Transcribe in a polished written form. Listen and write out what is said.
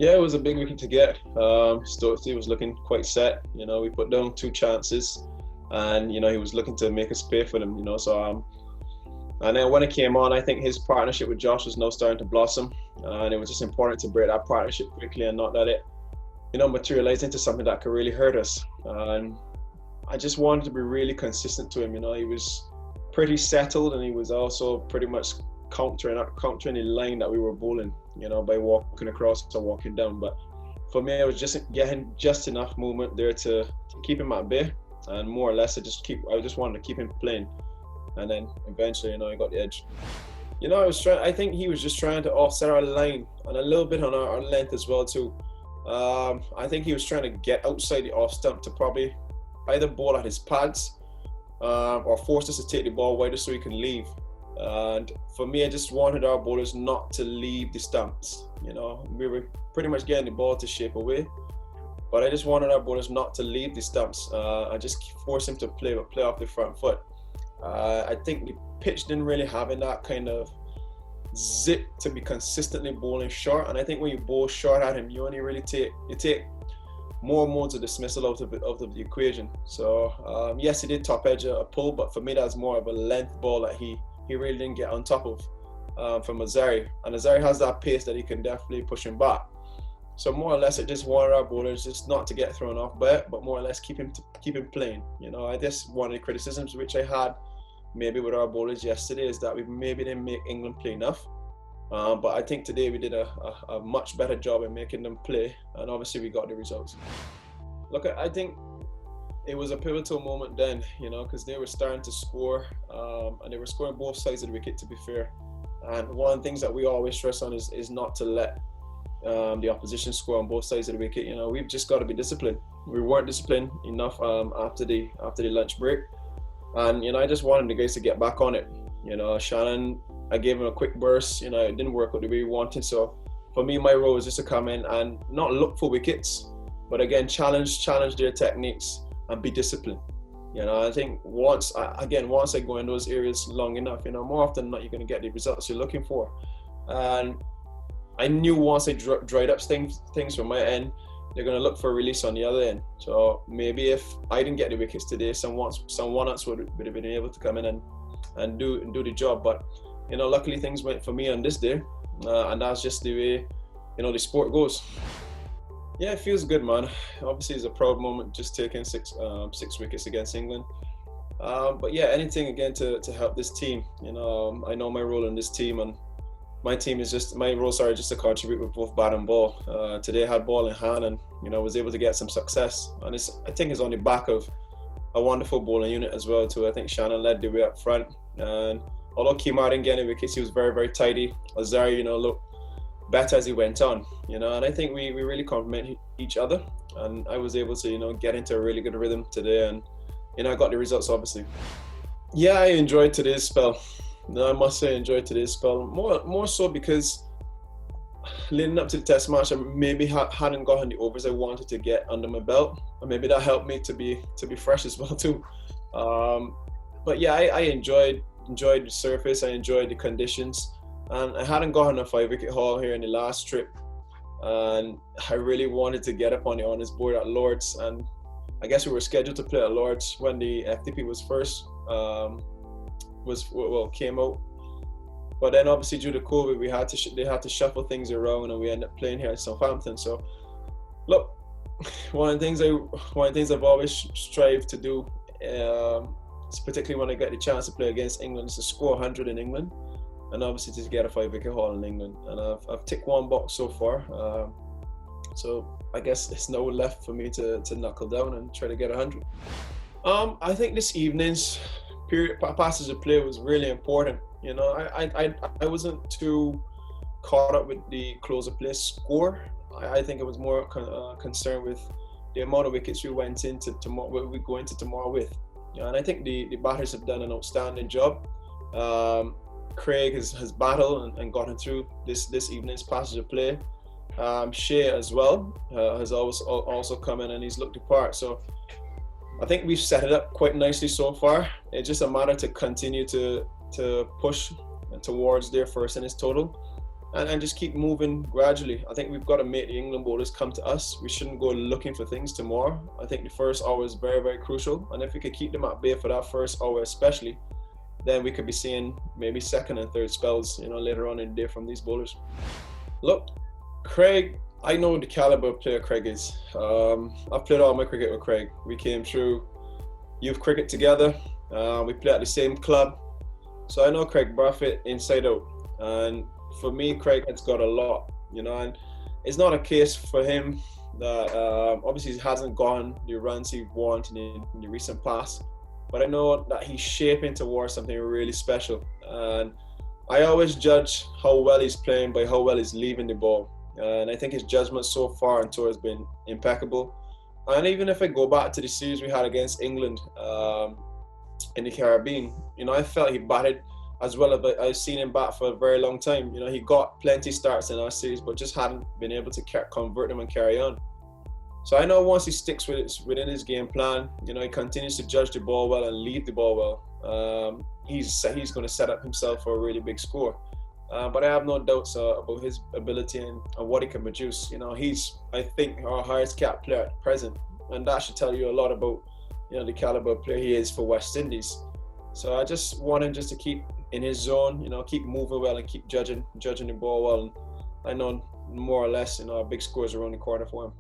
Yeah, it was a big wicket to get. Stokes was looking quite set. We put down two chances, and he was looking to make us pay for them. And then when it came on, I think his partnership with Josh was now starting to blossom, and it was just important to break that partnership quickly and not let it, materialize into something that could really hurt us. And I just wanted to be really consistent to him. He was pretty settled, and he was also pretty much countering the line that we were bowling, by walking across or walking down. But for me, it was just getting just enough movement there to keep him at bay, and more or less I just wanted to keep him playing. And then eventually, I got the edge. I think he was just trying to offset our line and a little bit on our length as well too. I think he was trying to get outside the off stump to probably either bowl at his pads or force us to take the ball wider so he can leave. And for me, I just wanted our bowlers not to leave the stumps. We were pretty much getting the ball to shape away, but I just wanted our bowlers not to leave the stumps. I just force him to play off the front foot. I think the pitch didn't really have that kind of zip to be consistently bowling short, and I think when you bowl short at him, you only really take more modes of dismissal out of the equation. So yes, he did top edge a pull, but for me that's more of a length ball that he really didn't get on top of from Azari, and Azari has that pace that he can definitely push him back. So more or less, I just wanted our bowlers just not to get thrown off by it, but more or less keep him playing. I guess one of the criticisms which I had maybe with our bowlers yesterday is that we maybe didn't make England play enough. But I think today we did a much better job in making them play, and obviously we got the results. Look, I think it was a pivotal moment then, because they were starting to score, and they were scoring both sides of the wicket, to be fair. And one of the things that we always stress on is not to let the opposition score on both sides of the wicket. We've just got to be disciplined. We weren't disciplined enough after the lunch break, and I just wanted the guys to get back on it. Shannon, I gave him a quick burst. It didn't work out the way we wanted. So for me, my role was just to come in and not look for wickets, but again challenge their techniques and be disciplined. I think once I go in those areas long enough, more often than not, you're going to get the results you're looking for. And I knew once I dried up things from my end, they're going to look for a release on the other end. So maybe if I didn't get the wickets today, someone else would have been able to come in and do the job. But luckily things went for me on this day, and that's just the way the sport goes. Yeah, it feels good, man. Obviously, it's a proud moment just taking six wickets against England. But yeah, anything again to help this team. I know my role in this team, and my roles are just to contribute with both bat and ball. Today I had ball in hand, and was able to get some success. And I think it's on the back of a wonderful bowling unit as well too. I think Shannon led the way up front, and although Kimar didn't get any wickets, he was very, very tidy. Azari, looked better as he went on, and I think we really complement each other, and I was able to get into a really good rhythm today, and I got the results obviously. Yeah, I enjoyed today's spell. I must say I enjoyed today's spell more so because leading up to the test match, I maybe hadn't gotten the overs I wanted to get under my belt, and maybe that helped me to be fresh as well too. But yeah, I enjoyed the surface, I enjoyed the conditions, and I hadn't gotten a 5-wicket haul here in the last trip, and I really wanted to get up on the honors board at Lords, and I guess we were scheduled to play at Lords when the FTP was first came out, but then obviously due to COVID they had to shuffle things around, and we ended up playing here at Southampton. So look, one of the things I've always strived to do, particularly when I get the chance to play against England, is to score 100 in England, and obviously to get a 5-wicket haul in England. And I've ticked one box so far, so I guess it's now left for me to knuckle down and try to get 100. I think this evening's passage of play was really important. I wasn't too caught up with the close of play score. I think it was more concerned with the amount of wickets we went into tomorrow. We go into tomorrow with. And I think the batters have done an outstanding job. Craig has battled and gotten through this evening's passage of play. Shea as well has also come in and he's looked the part. So I think we've set it up quite nicely so far. It's just a matter to continue to push towards their first innings total. and just keep moving gradually. I think we've got to make the England bowlers come to us. We shouldn't go looking for things tomorrow. I think the first hour is very, very crucial. And if we could keep them at bay for that first hour especially, then we could be seeing maybe second and third spells, later on in the day from these bowlers. Look, Craig, I know the caliber of player Craig is. I've played all my cricket with Craig. We came through youth cricket together. We played at the same club. So I know Craig Buffett inside out. And for me, Craig has got a lot, and it's not a case for him that obviously he hasn't gone the runs he wanted in the recent past, but I know that he's shaping towards something really special. And I always judge how well he's playing by how well he's leaving the ball. And I think his judgment so far on tour has been impeccable. And even if I go back to the series we had against England in the Caribbean, I felt he batted as well as I've seen him bat for a very long time. He got plenty starts in our series, but just hadn't been able to convert them and carry on. So I know once he sticks within his game plan, he continues to judge the ball well and lead the ball well, he's going to set up himself for a really big score. But I have no doubts about his ability and what he can produce. He's, I think, our highest capped player at present, and that should tell you a lot about the caliber of player he is for West Indies. So I just want him just to keep in his zone, keep moving well and keep judging the ball well. And I know more or less, our big scores are around the corner for him.